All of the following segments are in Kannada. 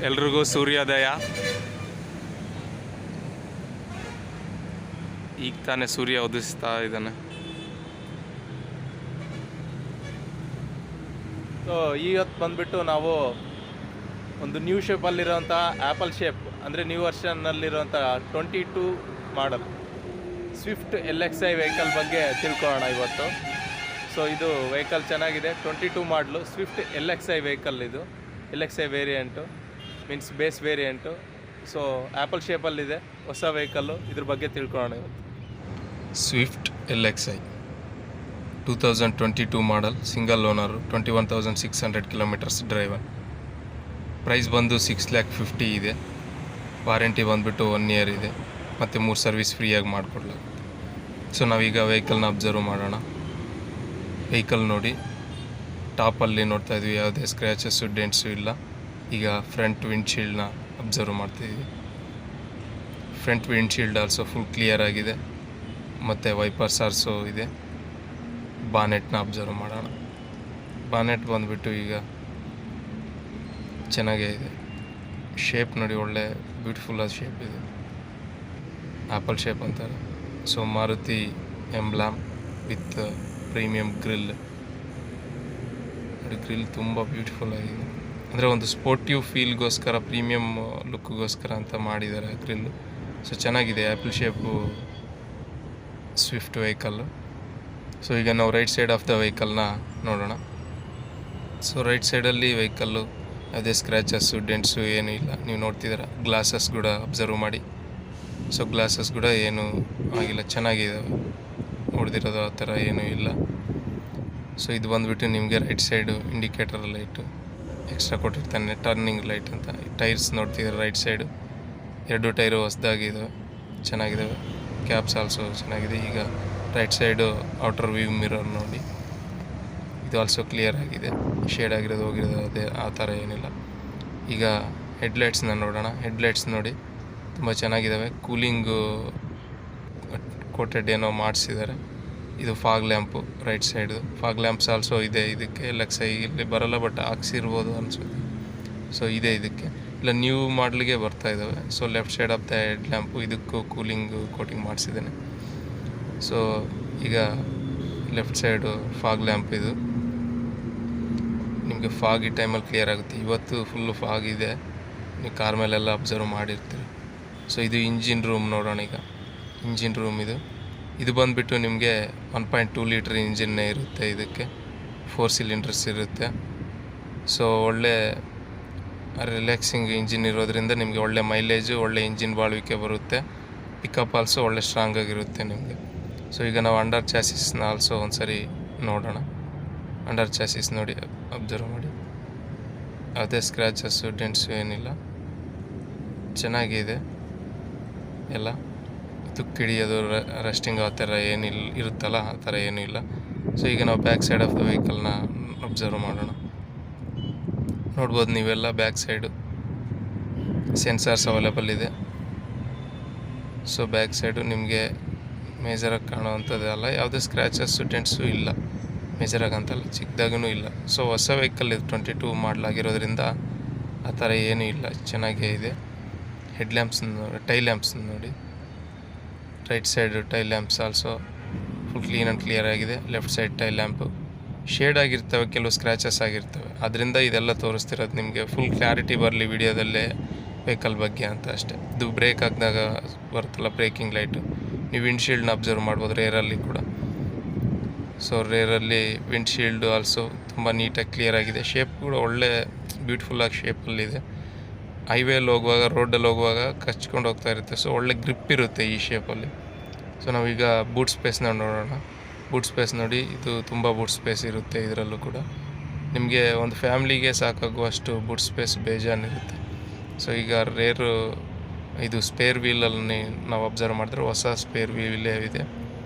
ಎಲ್ರಿಗೂ ಸೂರ್ಯೋದಯ. ಈಗ ತಾನೇ ಸೂರ್ಯ ಉದಿಸ್ತಾ ಇದ್ದಾನೆ. ಸೊ ಇವತ್ತು ಬಂದುಬಿಟ್ಟು ನಾವು ಒಂದು ನ್ಯೂ ಶೇಪಲ್ಲಿರೋಂಥ ಆ್ಯಪಲ್ ಶೇಪ್ ಅಂದರೆ ನ್ಯೂ ವರ್ಷನ್ನಲ್ಲಿರೋಂಥ 22 ಮಾಡಲ್ ಸ್ವಿಫ್ಟ್ LXi ವೆಹಿಕಲ್ ಬಗ್ಗೆ ತಿಳ್ಕೊಳ್ಳೋಣ ಇವತ್ತು. ಸೊ ಇದು ವೆಹಿಕಲ್ ಚೆನ್ನಾಗಿದೆ, 22 ಮಾಡಲು ಸ್ವಿಫ್ಟ್ LXi ವೆಹಿಕಲ್. ಇದು LXi variant means base variant. So apple ಶೇಪಲ್ಲಿದೆ, ಹೊಸ ವೆಹಿಕಲ್ಲು. ಇದ್ರ ಬಗ್ಗೆ ತಿಳ್ಕೊಳ್ಳೋಣ ಇವತ್ತು. Swift LXi 2022 model, single owner, 21,600 kilometres driven. Price ಬಂದು 6,50,000 ಇದೆ. ವಾರಂಟಿ ಬಂದುಬಿಟ್ಟು 1 ಇಯರ್ ಇದೆ, ಮತ್ತು 3 ಸರ್ವಿಸ್ ಫ್ರೀಯಾಗಿ ಮಾಡಿಕೊಡ್ಲಾಗುತ್ತೆ. ಸೊ ನಾವೀಗ ವೆಹಿಕಲ್ನ ಅಬ್ಸರ್ವ್ ಮಾಡೋಣ. ವೆಹಿಕಲ್ ನೋಡಿ, ಟಾಪಲ್ಲಿ ನೋಡ್ತಾ ಇದ್ವಿ, ಯಾವುದೇ ಸ್ಕ್ರ್ಯಾಚಸ್ಸು ಡೆಂಟ್ಸು ಇಲ್ಲ. ಈಗ ಫ್ರಂಟ್ ವಿಂಡ್ಶೀಲ್ಡ್ನ ಅಬ್ಸರ್ವ್ ಮಾಡ್ತಾಯಿದ್ವಿ. Front windshield also full clear ಆಗಿದೆ, ಮತ್ತು ವೈಪರ್ಸ್ ಆಲ್ಸೋ ಇದೆ. ಬಾನೆಟ್ನ ಅಬ್ಸರ್ವ್ ಮಾಡೋಣ. ಬಾನೆಟ್ ಬಂದುಬಿಟ್ಟು ಈಗ ಚೆನ್ನಾಗೇ ಇದೆ. ಶೇಪ್ ನೋಡಿ, ಒಳ್ಳೆ ಬ್ಯೂಟಿಫುಲ್ಲಾದ ಶೇಪ್ ಇದೆ, ಆ್ಯಪಲ್ ಶೇಪ್ ಅಂತಾರೆ. So Maruti emblem with premium grille ನೋಡಿ. ಗ್ರಿಲ್ ತುಂಬ ಬ್ಯೂಟಿಫುಲ್ ಆಗಿದೆ, ಅಂದರೆ ಒಂದು ಸ್ಪೋರ್ಟಿವ್ ಫೀಲ್ಗೋಸ್ಕರ, ಪ್ರೀಮಿಯಮ್ ಲುಕ್ಗೋಸ್ಕರ ಅಂತ ಮಾಡಿದ್ದಾರೆ ಗ್ರಿಲ್ಲು. ಸೊ ಚೆನ್ನಾಗಿದೆ apple shape Swift vehicle. So ಈಗ ನಾವು ರೈಟ್ ಸೈಡ್ ಆಫ್ ದ ವೆಹಿಕಲ್ನ ನೋಡೋಣ. ಸೊ ರೈಟ್ ಸೈಡಲ್ಲಿ ವೆಹಿಕಲ್ಲು ಯಾವುದೇ ಸ್ಕ್ರ್ಯಾಚಸ್ಸು ಡೆಂಟ್ಸು ಏನೂ ಇಲ್ಲ. ನೀವು ನೋಡ್ತಿದ್ದೀರ, ಗ್ಲಾಸಸ್ ಕೂಡ ಅಬ್ಸರ್ವ್ ಮಾಡಿ. ಸೊ ಗ್ಲಾಸಸ್ ಕೂಡ ಏನೂ ಆಗಿಲ್ಲ, ಚೆನ್ನಾಗಿದ್ದಾವೆ, ಹೊಡೆದಿರೋದು ಆ ಥರ ಏನೂ ಇಲ್ಲ. ಸೊ ಇದು ಬಂದುಬಿಟ್ಟು ನಿಮಗೆ right side indicator light extra ಕೊಟ್ಟಿರ್ತಾನೆ, ಟರ್ನಿಂಗ್ ಲೈಟ್ ಅಂತ. ಟೈರ್ಸ್ ನೋಡ್ತಿದ್ದಾರೆ ರೈಟ್ ಸೈಡು, 2 ಟೈರು ಹೊಸದಾಗಿದ್ದಾವೆ, ಚೆನ್ನಾಗಿದ್ದಾವೆ. ಕ್ಯಾಬ್ಸ್ ಆಲ್ಸೋ ಚೆನ್ನಾಗಿದೆ. ಈಗ right side outer view mirror ನೋಡಿ, ಇದು ಆಲ್ಸೋ ಕ್ಲಿಯರ್ ಆಗಿದೆ, ಶೇಡ್ ಆಗಿರೋದು ಹೋಗಿರೋದು ಅದೇ ಆ ಥರ ಏನಿಲ್ಲ. ಈಗ ಹೆಡ್ಲೈಟ್ಸ್ನ ನೋಡೋಣ. ಹೆಡ್ಲೈಟ್ಸ್ ನೋಡಿ ತುಂಬ ಚೆನ್ನಾಗಿದ್ದಾವೆ, ಕೂಲಿಂಗು ಕೋಟೆಡ್ ಏನೋ ಮಾಡಿಸಿದ್ದಾರೆ. ಇದು fog lamp right side. Fog lamps also ಇದೆ ಇದಕ್ಕೆ. LXi ಇಲ್ಲಿ ಬರೋಲ್ಲ, ಬಟ್ ಹಾಕ್ಸಿರ್ಬೋದು ಅನಿಸುತ್ತೆ. ಸೊ ಇದೆ ಇದಕ್ಕೆ, ಇಲ್ಲ ನ್ಯೂ ಮಾಡಲಿಗೆ ಬರ್ತಾ ಇದ್ದಾವೆ. So left side of the head lamp, ಇದಕ್ಕೂ ಕೂಲಿಂಗು ಕೋಟಿಂಗ್ ಮಾಡಿಸಿದ್ದೇನೆ. ಸೊ ಈಗ ಲೆಫ್ಟ್ ಸೈಡು ಫಾಗ್ ಲ್ಯಾಂಪ್. ಇದು ನಿಮಗೆ ಫಾಗ್ ಈ ಟೈಮಲ್ಲಿ ಕ್ಲಿಯರ್ ಆಗುತ್ತೆ. ಇವತ್ತು ಫುಲ್ಲು ಫಾಗ್ ಇದೆ, ನೀವು ಕಾರ್ ಮೇಲೆಲ್ಲ ಅಬ್ಸರ್ವ್ ಮಾಡಿರ್ತೀರಿ. ಸೊ ಇದು ಇಂಜಿನ್ ರೂಮ್ ನೋಡೋಣ. ಈಗ ಇಂಜಿನ್ ರೂಮ್ ಇದು ಬಂದುಬಿಟ್ಟು ನಿಮಗೆ 1.2 ಲೀಟ್ರ್ ಇಂಜಿನ್ನೇ ಇರುತ್ತೆ. ಇದಕ್ಕೆ 4 ಸಿಲಿಂಡರ್ಸ್ ಇರುತ್ತೆ. ಸೊ ಒಳ್ಳೆ ರಿಲ್ಯಾಕ್ಸಿಂಗ್ ಇಂಜಿನ್ ಇರೋದ್ರಿಂದ ನಿಮಗೆ ಒಳ್ಳೆ ಮೈಲೇಜು, ಒಳ್ಳೆ ಇಂಜಿನ್ ಬಾಳ್ವಿಕೆ ಬರುತ್ತೆ. ಪಿಕಪ್ ಆಲ್ಸೋ ಒಳ್ಳೆ ಸ್ಟ್ರಾಂಗ್ ಆಗಿರುತ್ತೆ ನಿಮಗೆ. ಸೊ ಈಗ ನಾವು ಅಂಡರ್ ಚಾಸಿಸ್ನ ಆಲ್ಸೋ ಒಂದು ಸರಿ ನೋಡೋಣ. ಅಂಡರ್ ಚಾಸಿಸ್ ನೋಡಿ, ಅಬ್ಸರ್ವ್ ಮಾಡಿ, ಅದೇ ಸ್ಕ್ರ್ಯಾಚಸ್ಸು ಡೆಂಟ್ಸು ಏನಿಲ್ಲ, ಚೆನ್ನಾಗಿದೆ ಎಲ್ಲ. ತುಕ್ಕಿಡಿಯೋದು, ರೆಸ್ಟಿಂಗ್ ಆ ಥರ ಏನಿಲ್ಲ ಇರುತ್ತಲ್ಲ, ಆ ಥರ ಏನೂ ಇಲ್ಲ. ಸೊ ಈಗ ನಾವು ಬ್ಯಾಕ್ ಸೈಡ್ ಆಫ್ ದ ವೆಹಿಕಲ್ನ ಅಬ್ಸರ್ವ್ ಮಾಡೋಣ. ನೋಡ್ಬೋದು ನೀವೆಲ್ಲ, ಬ್ಯಾಕ್ ಸೈಡು ಸೆನ್ಸಾರ್ಸ್ ಅವೈಲೇಬಲ್ ಇದೆ. ಸೊ ಬ್ಯಾಕ್ ಸೈಡು ನಿಮಗೆ ಮೇಜರಾಗಿ ಕಾಣುವಂಥದ್ದು ಅಲ್ಲ, ಯಾವುದೇ ಸ್ಕ್ರ್ಯಾಚಸ್ಸು ಡೆಂಟ್ಸು ಇಲ್ಲ, ಮೇಜರಾಗಿ ಅಂತಲ್ಲ, ಚಿಕ್ಕದಾಗೂ ಇಲ್ಲ. ಸೊ ಹೊಸ ವೆಹಿಕಲ್ ಇದು, 22 ಮಾಡಲಾಗಿರೋದ್ರಿಂದ ಆ ಥರ ಏನೂ ಇಲ್ಲ, ಚೆನ್ನಾಗೇ ಇದೆ. ಹೆಡ್ ಲ್ಯಾಂಪ್ಸ್, ಟೈಲ್ ಲ್ಯಾಂಪ್ಸ್ ನೋಡಿ, right side tail lamps also full clean and clear ಆಗಿದೆ. Left side tail lamp shade ಆಗಿರ್ತವೆ, ಕೆಲವು ಸ್ಕ್ರ್ಯಾಚಸ್ ಆಗಿರ್ತವೆ, ಅದರಿಂದ ಇದೆಲ್ಲ ತೋರಿಸ್ತಿರೋದು ನಿಮಗೆ. ಫುಲ್ ಕ್ಲಾರಿಟಿ ಬರಲಿ ವಿಡಿಯೋದಲ್ಲೇ ವೆಹಿಕಲ್ ಬಗ್ಗೆ ಅಂತ ಅಷ್ಟೇ. ಇದು ಬ್ರೇಕ್ ಹಾಕಿದಾಗ ಬರುತ್ತಲ್ಲ ಬ್ರೇಕಿಂಗ್ ಲೈಟು, ನೀವು ವಿಂಡ್ಶೀಲ್ಡ್ನ ಅಬ್ಸರ್ವ್ ಮಾಡ್ಬೋದು ರೇರಲ್ಲಿ ಕೂಡ. ಸೊ ರೇರಲ್ಲಿ ವಿಂಡ್ಶೀಲ್ಡು ಆಲ್ಸೋ ತುಂಬ ನೀಟಾಗಿ ಕ್ಲಿಯರ್ ಆಗಿದೆ. ಶೇಪ್ ಕೂಡ ಒಳ್ಳೆ ಬ್ಯೂಟಿಫುಲ್ಲಾಗಿ ಶೇಪಲ್ಲಿದೆ. ಹೈವೇಲಿ ಹೋಗುವಾಗ, ರೋಡಲ್ಲಿ ಹೋಗುವಾಗ ಕಚ್ಕೊಂಡು ಹೋಗ್ತಾ ಇರುತ್ತೆ. ಸೊ ಒಳ್ಳೆ ಗ್ರಿಪ್ ಇರುತ್ತೆ ಈ ಶೇಪಲ್ಲಿ. ಸೊ ನಾವೀಗ ಬೂಟ್ ಸ್ಪೇಸ್ನ ನೋಡೋಣ. ಬೂಟ್ ಸ್ಪೇಸ್ ನೋಡಿ, ಇದು ತುಂಬ ಬೂಟ್ ಸ್ಪೇಸ್ ಇರುತ್ತೆ ಇದರಲ್ಲೂ ಕೂಡ. ನಿಮಗೆ ಒಂದು ಫ್ಯಾಮ್ಲಿಗೆ ಸಾಕಾಗುವಷ್ಟು ಬೂಟ್ ಸ್ಪೇಸ್ ಬೇಜಾನಿರುತ್ತೆ. ಸೊ ಈಗ ರೇರು ಇದು ಸ್ಪೇರ್ ವೀಲಲ್ಲಿ ನಾವು ಅಬ್ಸರ್ವ್ ಮಾಡಿದ್ರೆ ಹೊಸ ಸ್ಪೇರ್ ವೀಲೇ ಇದೆ.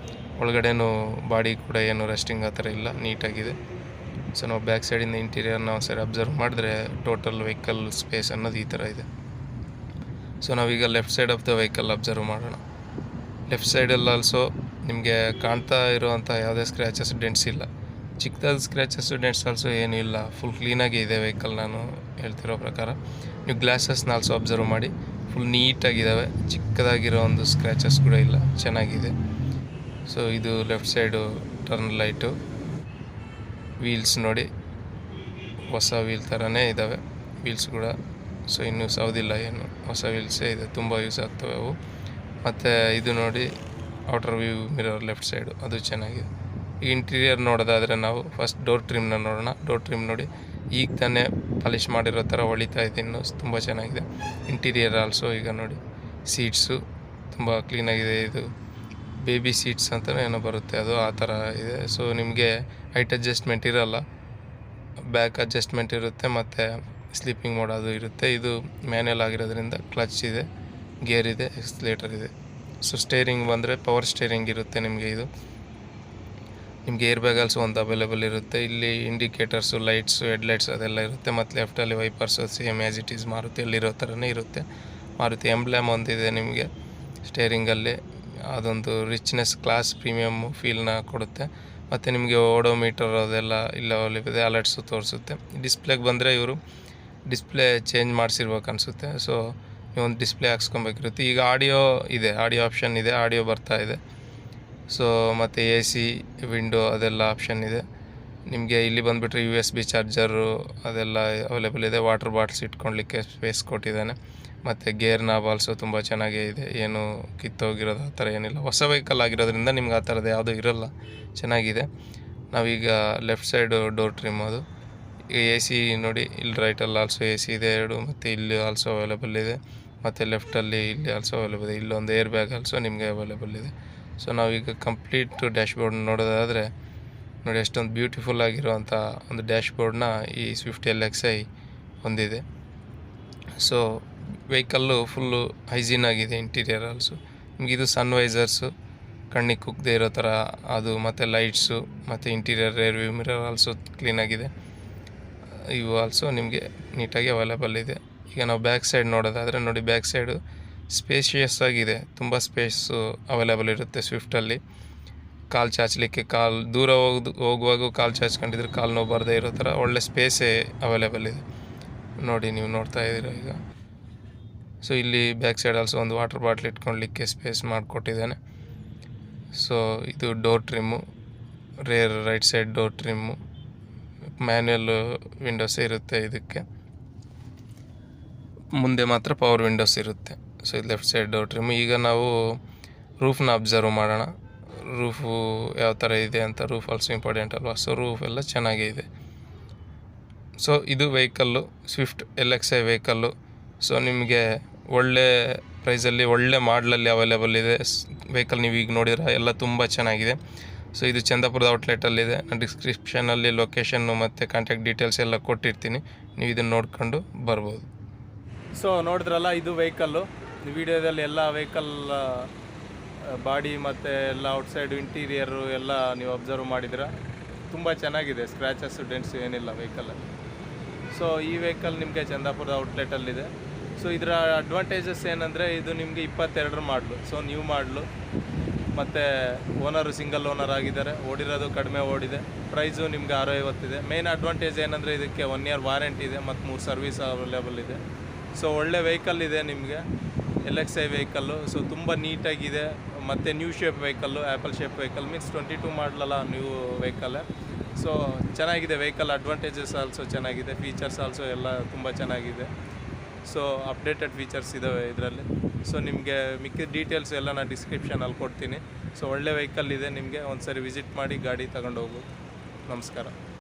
ಒಳಗಡೆನೂ ಬಾಡಿ ಕೂಡ ಏನು ರೆಸ್ಟಿಂಗ್ ಆ ಥರ ಇಲ್ಲ, ನೀಟಾಗಿದೆ. ಸೊ ನಾವು ಬ್ಯಾಕ್ ಸೈಡಿಂದ ಇಂಟೀರಿಯರ್ನ ಒಂದು ಸರಿ ಅಬ್ಸರ್ವ್ ಮಾಡಿದ್ರೆ ಟೋಟಲ್ ವೆಹಿಕಲ್ ಸ್ಪೇಸ್ ಅನ್ನೋದು ಈ ಥರ ಇದೆ. ಸೊ ನಾವೀಗ left side of the vehicle observe ಮಾಡೋಣ. ಲೆಫ್ಟ್ ಸೈಡಲ್ಲಿ ಆಲ್ಸೋ ನಿಮಗೆ ಕಾಣ್ತಾ ಇರುವಂಥ ಯಾವುದೇ ಸ್ಕ್ರ್ಯಾಚಸ್ ಡೆಂಟ್ಸ್ ಇಲ್ಲ. ಚಿಕ್ಕದಾದ ಸ್ಕ್ರ್ಯಾಚಸ್ಸು ಡೆಂಟ್ಸ್ ಆಲ್ಸೋ ಏನೂ ಇಲ್ಲ, ಫುಲ್ ಕ್ಲೀನಾಗಿ ಇದೆ ವೆಹಿಕಲ್. ನಾನು ಹೇಳ್ತಿರೋ ಪ್ರಕಾರ ನೀವು ಗ್ಲಾಸಸ್ನ ಆಲ್ಸೋ ಅಬ್ಸರ್ವ್ ಮಾಡಿ, ಫುಲ್ ನೀಟಾಗಿದ್ದಾವೆ, ಚಿಕ್ಕದಾಗಿರೋ ಒಂದು ಸ್ಕ್ರ್ಯಾಚಸ್ ಕೂಡ ಇಲ್ಲ, ಚೆನ್ನಾಗಿದೆ. ಸೊ ಇದು left side turn light, wheels ನೋಡಿ ಹೊಸ ವೀಲ್ ಥರನೇ ಇದ್ದಾವೆ ವೀಲ್ಸ್ ಕೂಡ. ಸೊ ಇನ್ನೂ ಸೌದಿಲ್ಲ ಏನು, ಹೊಸ ವೀಲ್ಸೇ ಇದೆ, ತುಂಬ ಯೂಸ್ ಆಗ್ತವೆ ಅವು. ಮತ್ತು ಇದು ನೋಡಿ outer view mirror left side, ಅದು ಚೆನ್ನಾಗಿದೆ. ಈ ಇಂಟೀರಿಯರ್ ನೋಡೋದಾದರೆ ನಾವು ಫಸ್ಟ್ ಡೋರ್ ಟ್ರಿಮ್ನ ನೋಡೋಣ. ಡೋರ್ ಟ್ರಿಮ್ ನೋಡಿ ಈಗ ತಾನೇ ಪಾಲಿಷ್ ಮಾಡಿರೋ ಥರ ಹೊಳಿತಾ ಇದೆ, ಇನ್ನೂ ತುಂಬ ಚೆನ್ನಾಗಿದೆ. ಇಂಟೀರಿಯರ್ ಆಲ್ಸೋ ಈಗ ನೋಡಿ ಸೀಟ್ಸು ತುಂಬ ಕ್ಲೀನಾಗಿದೆ. ಇದು ಬೇಬಿ ಸೀಟ್ಸ್ ಅಂತಲೇ ಏನೋ ಬರುತ್ತೆ, ಅದು ಆ ಥರ ಇದೆ. ಸೊ ನಿಮಗೆ ಹೈಟ್ ಅಡ್ಜಸ್ಟ್ಮೆಂಟ್ ಇರೋಲ್ಲ, ಬ್ಯಾಕ್ ಅಡ್ಜಸ್ಟ್ಮೆಂಟ್ ಇರುತ್ತೆ, ಮತ್ತು ಸ್ಲೀಪಿಂಗ್ ಮೋಡ್ ಅದು ಇರುತ್ತೆ. ಇದು ಮ್ಯಾನ್ಯಲ್ ಆಗಿರೋದ್ರಿಂದ ಕ್ಲಚ್ ಇದೆ, ಗೇರ್ ಇದೆ, ಎಕ್ಸ್ಲೇಟರ್ ಇದೆ. ಸೊ ಸ್ಟೇರಿಂಗ್ ಬಂದರೆ ಪವರ್ ಸ್ಟೇರಿಂಗ್ ಇರುತ್ತೆ ನಿಮಗೆ. ಇದು ನಿಮಗೆ ಏರ್ ಬ್ಯಾಗ್ ಆಲ್ಸೋ ಒಂದು ಅವೈಲೇಬಲ್ ಇರುತ್ತೆ. ಇಲ್ಲಿ ಇಂಡಿಕೇಟರ್ಸು, ಲೈಟ್ಸು, ಹೆಡ್ಲೈಟ್ಸ್ ಅದೆಲ್ಲ ಇರುತ್ತೆ. ಮತ್ತು ಲೆಫ್ಟಲ್ಲಿ ವೈಪರ್ಸು ಸೇಮ್ ಆ್ಯಸ್ ಇಟ್ ಈಸ್ ಮಾರುತಿಯಲ್ಲಿರೋ ಥರನೇ ಇರುತ್ತೆ. ಮಾರುತಿ ಎಂಬ್ಲೆಮ್ ಒಂದಿದೆ ನಿಮಗೆ ಸ್ಟೇರಿಂಗಲ್ಲಿ, ಅದೊಂದು ರಿಚ್ನೆಸ್, ಕ್ಲಾಸ್, ಪ್ರೀಮಿಯಮ್ಮು ಫೀಲ್ನ ಕೊಡುತ್ತೆ. ಮತ್ತು ನಿಮಗೆ ಓಡೋಮೀಟರ್ ಅದೆಲ್ಲ ಇಲ್ಲ ಅವೈಲೇಬಲ್ ಇದೆ, ಅಲರ್ಟ್ಸು ತೋರಿಸುತ್ತೆ. ಡಿಸ್ಪ್ಲೇಗೆ ಬಂದರೆ ಇವರು ಡಿಸ್ಪ್ಲೇ ಚೇಂಜ್ ಮಾಡಿಸಿರ್ಬೇಕು ಅನಿಸುತ್ತೆ. ಸೊ ನೀವೊಂದು ಡಿಸ್ಪ್ಲೇ ಹಾಕ್ಸ್ಕೊಬೇಕಿರುತ್ತೆ. ಈಗ ಆಡಿಯೋ ಇದೆ, ಆಡಿಯೋ ಆಪ್ಷನ್ ಇದೆ, ಆಡಿಯೋ ಬರ್ತಾ ಇದೆ. ಸೊ ಮತ್ತು AC, ವಿಂಡೋ ಅದೆಲ್ಲ ಆಪ್ಷನ್ ಇದೆ ನಿಮಗೆ. ಇಲ್ಲಿ ಬಂದುಬಿಟ್ರೆ USB ಚಾರ್ಜರು ಅದೆಲ್ಲ ಅವೈಲೇಬಲ್ ಇದೆ. ವಾಟರ್ ಬಾಟ್ಲ್ಸ್ ಇಟ್ಕೊಳ್ಲಿಕ್ಕೆ ಸ್ಪೇಸ್ ಕೊಟ್ಟಿದ್ದಾನೆ. ಮತ್ತು ಗೇರ್ ನಾಬ್ ಆಲ್ಸೋ ತುಂಬ ಚೆನ್ನಾಗೇ ಇದೆ, ಏನು ಕಿತ್ತೋಗಿರೋದು ಆ ಥರ ಏನಿಲ್ಲ. ಹೊಸ ವೆಹಿಕಲ್ ಆಗಿರೋದ್ರಿಂದ ನಿಮ್ಗೆ ಆ ಥರದ್ದು ಯಾವುದೂ ಇರೋಲ್ಲ, ಚೆನ್ನಾಗಿದೆ. ನಾವೀಗ ಲೆಫ್ಟ್ ಸೈಡು ಡೋರ್ ಟ್ರಿಮ್ ಅದು. ಈಗ AC ನೋಡಿ, ಇಲ್ಲಿ ರೈಟಲ್ಲಿ ಆಲ್ಸೋ AC ಇದೆ 2, ಮತ್ತು ಇಲ್ಲಿ ಆಲ್ಸೋ ಅವೈಲೇಬಲ್ ಇದೆ. ಮತ್ತು ಲೆಫ್ಟಲ್ಲಿ ಇಲ್ಲಿ ಆಲ್ಸೋ ಅವೈಲೇಬಲ್ ಇದೆ. ಇಲ್ಲೊಂದು ಏರ್ ಬ್ಯಾಗ್ ಆಲ್ಸೋ ನಿಮಗೆ ಅವೈಲೇಬಲ್ ಇದೆ. ಸೊ ನಾವೀಗ ಕಂಪ್ಲೀಟ್ ಡ್ಯಾಶ್ಬೋರ್ಡ್ ನೋಡೋದಾದರೆ ನೋಡಿ, ಎಷ್ಟೊಂದು ಬ್ಯೂಟಿಫುಲ್ ಆಗಿರುವಂಥ ಒಂದು ಡ್ಯಾಶ್ಬೋರ್ಡ್ನ ಈ ಸ್ವಿಫ್ಟ್ LXi ಹೊಂದಿದೆ. ಸೊ ವೆಹಿಕಲ್ಲು ಫುಲ್ಲು ಹೈಜೀನ್ ಆಗಿದೆ. ಇಂಟೀರಿಯರ್ ಆಲ್ಸೋ ನಿಮಗೆ ಇದು ಸನ್ವೈಸರ್ಸು, ಕಣ್ಣಿಗೆ ಕುಕ್ಕದೇ ಇರೋ ಥರ ಅದು, ಮತ್ತು ಲೈಟ್ಸು, ಮತ್ತು interior rear view mirror also ಕ್ಲೀನಾಗಿದೆ. ಇವು ಆಲ್ಸೋ ನಿಮಗೆ ನೀಟಾಗಿ ಅವೈಲೇಬಲ್ ಇದೆ. ಈಗ ನಾವು ಬ್ಯಾಕ್ ಸೈಡ್ ನೋಡೋದಾದರೆ ನೋಡಿ, ಬ್ಯಾಕ್ ಸೈಡು ಸ್ಪೇಷಿಯಸ್ ಆಗಿದೆ, ತುಂಬ ಸ್ಪೇಸು ಅವೈಲೇಬಲ್ ಇರುತ್ತೆ ಸ್ವಿಫ್ಟಲ್ಲಿ. ಕಾಲು ಚಾಚಲಿಕ್ಕೆ, ಕಾಲು ದೂರ ಹೋಗುವಾಗ ಕಾಲು ಚಾಚ್ಕೊಂಡಿದ್ರೆ ಕಾಲು ನೋವು ಬರದೇ ಇರೋ ಥರ ಒಳ್ಳೆ ಸ್ಪೇಸೇ ಅವೈಲೇಬಲ್ ಇದೆ ನೋಡಿ, ನೀವು ನೋಡ್ತಾ ಇದ್ದೀರ ಈಗ. ಸೊ ಇಲ್ಲಿ ಬ್ಯಾಕ್ ಸೈಡ್ ಆಲ್ಸೋ ಒಂದು ವಾಟರ್ ಬಾಟ್ಲ್ ಇಟ್ಕೊಳ್ಲಿಕ್ಕೆ ಸ್ಪೇಸ್ ಮಾಡಿಕೊಟ್ಟಿದ್ದಾನೆ. ಸೊ ಇದು door trim, rear right side door trim, manual windows ಇರುತ್ತೆ ಇದಕ್ಕೆ, ಮುಂದೆ ಮಾತ್ರ ಪವರ್ ವಿಂಡೋಸ್ ಇರುತ್ತೆ. ಸೊ ಇದು ಲೆಫ್ಟ್ ಸೈಡ್ ಡೋರ್ ಟ್ರಿಮ್. ಈಗ ನಾವು ರೂಫ್ನ ಅಬ್ಸರ್ವ್ ಮಾಡೋಣ, ರೂಫು ಯಾವ ಥರ ಇದೆ ಅಂತ. ರೂಫ್ ಆಲ್ಸೋ ಇಂಪಾರ್ಟೆಂಟ್ ಅಲ್ವಾ. ಸೊ ರೂಫ್ ಎಲ್ಲ ಚೆನ್ನಾಗೇ ಇದೆ. ಸೊ ಇದು vehicle Swift LXi vehicle. So ನಿಮಗೆ ಒಳ್ಳೆ ಪ್ರೈಸಲ್ಲಿ, ಒಳ್ಳೆ ಮಾಡಲಲ್ಲಿ ಅವೈಲೇಬಲ್ ಇದೆ ವೆಹಿಕಲ್. ನೀವು ಈಗ ನೋಡಿದ್ರೆ ಎಲ್ಲ ತುಂಬ ಚೆನ್ನಾಗಿದೆ. ಸೊ ಇದು ಚಂದಾಪುರದ ಔಟ್ಲೆಟಲ್ಲಿದೆ. ನಾನು ಡಿಸ್ಕ್ರಿಪ್ಷನಲ್ಲಿ ಲೊಕೇಶನ್ನು ಮತ್ತು ಕಾಂಟ್ಯಾಕ್ಟ್ ಡೀಟೇಲ್ಸ್ ಎಲ್ಲ ಕೊಟ್ಟಿರ್ತೀನಿ, ನೀವು ಇದನ್ನು ನೋಡ್ಕೊಂಡು ಬರ್ಬೋದು. ಸೊ ನೋಡಿದ್ರಲ್ಲ, ಇದು ವೆಹಿಕಲ್ಲು. ವಿಡಿಯೋದಲ್ಲಿ ಎಲ್ಲ ವೆಹಿಕಲ್ ಬಾಡಿ ಮತ್ತು ಎಲ್ಲ ಔಟ್ಸೈಡು ಇಂಟೀರಿಯರು ಎಲ್ಲ ನೀವು ಅಬ್ಸರ್ವ್ ಮಾಡಿದ್ರೆ ತುಂಬ ಚೆನ್ನಾಗಿದೆ. ಸ್ಕ್ರ್ಯಾಚಸ್ಸು, ಡೆಂಟ್ಸು ಏನಿಲ್ಲ ವೆಹಿಕಲಲ್ಲಿ. ಸೊ ಈ ವೆಹಿಕಲ್ ನಿಮಗೆ ಚಂದಾಪುರದ ಔಟ್ಲೆಟಲ್ಲಿದೆ. ಸೊ ಇದರ ಅಡ್ವಾಂಟೇಜಸ್ ಏನಂದರೆ, ಇದು ನಿಮಗೆ 22 ಮಾಡಲು, ಸೊ ನ್ಯೂ ಮಾಡಲು, ಮತ್ತು ಓನರು ಸಿಂಗಲ್ ಓನರ್ ಆಗಿದ್ದಾರೆ. ಓಡಿರೋದು ಕಡಿಮೆ ಓಡಿದೆ. ಪ್ರೈಸು ನಿಮಗೆ 650 ಇದೆ. ಮೇನ್ ಅಡ್ವಾಂಟೇಜ್ ಏನಂದರೆ ಇದಕ್ಕೆ 1 ಇಯರ್ ವಾರಂಟಿ ಇದೆ ಮತ್ತು 3 ಸರ್ವಿಸ್ ಅವೈಲೇಬಲ್ ಇದೆ. ಸೊ ಒಳ್ಳೆ ವೆಹಿಕಲ್ ಇದೆ ನಿಮಗೆ LXi ವೆಹಿಕಲ್ಲು. ಸೊ ತುಂಬ ನೀಟಾಗಿದೆ, ಮತ್ತು new shape vehicle, apple shape vehicle means 22 ಮಾಡಲಲ್ಲ, ನ್ಯೂ ವೆಹಿಕಲ್ಲೇ. ಸೊ ಚೆನ್ನಾಗಿದೆ ವೆಹಿಕಲ್. ಅಡ್ವಾಂಟೇಜಸ್ ಆಲ್ಸೋ ಚೆನ್ನಾಗಿದೆ, ಫೀಚರ್ಸ್ ಆಲ್ಸೋ ಎಲ್ಲ ತುಂಬ ಚೆನ್ನಾಗಿದೆ. ಸೊ ಅಪ್ಡೇಟೆಡ್ ಫೀಚರ್ಸ್ ಇದ್ದಾವೆ ಇದರಲ್ಲಿ. ಸೊ ನಿಮಗೆ ಮಿಕ್ಕಿದ ಡೀಟೇಲ್ಸ್ ಎಲ್ಲ ನಾನು ಡಿಸ್ಕ್ರಿಪ್ಷನಲ್ಲಿ ಕೊಡ್ತೀನಿ. ಸೊ ಒಳ್ಳೆ ವೆಹಿಕಲ್ ಇದೆ, ನಿಮಗೆ ಒಂದು ಸರಿ ವಿಸಿಟ್ ಮಾಡಿ ಗಾಡಿ ತಗೊಂಡು ಹೋಗ್ಬೋದು. ನಮಸ್ಕಾರ.